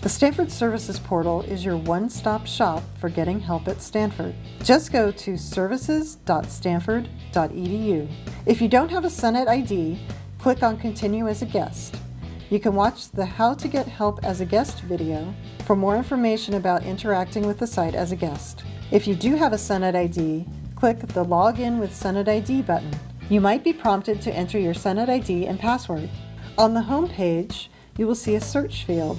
The Stanford Services Portal is your one-stop shop for getting help at Stanford. Just go to services.stanford.edu. If you don't have a Sonnet ID, click on Continue as a Guest. You can watch the How to Get Help as a Guest video for more information about interacting with the site as a guest. If you do have a Sonnet ID, click the Login with Sonnet ID button. You might be prompted to enter your Sonnet ID and password. On the home page, you will see a search field.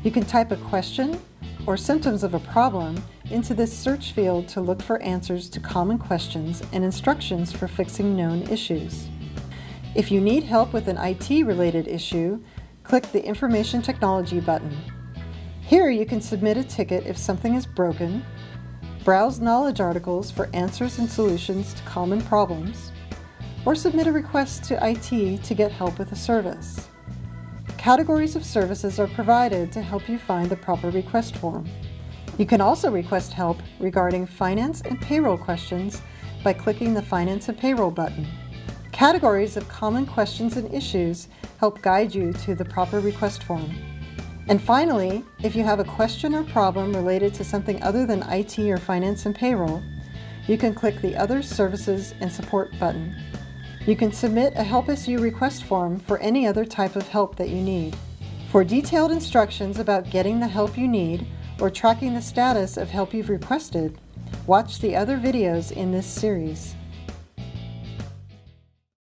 You can type a question or symptoms of a problem into this search field to look for answers to common questions and instructions for fixing known issues. If you need help with an IT-related issue, click the Information Technology button. Here you can submit a ticket if something is broken, browse knowledge articles for answers and solutions to common problems, or submit a request to IT to get help with a service. Categories of services are provided to help you find the proper request form. You can also request help regarding finance and payroll questions by clicking the Finance and Payroll button. Categories of common questions and issues help guide you to the proper request form. And finally, if you have a question or problem related to something other than IT or finance and payroll, you can click the Other Services and Support button. You can submit a Help SU request form for any other type of help that you need. For detailed instructions about getting the help you need or tracking the status of help you've requested, watch the other videos in this series.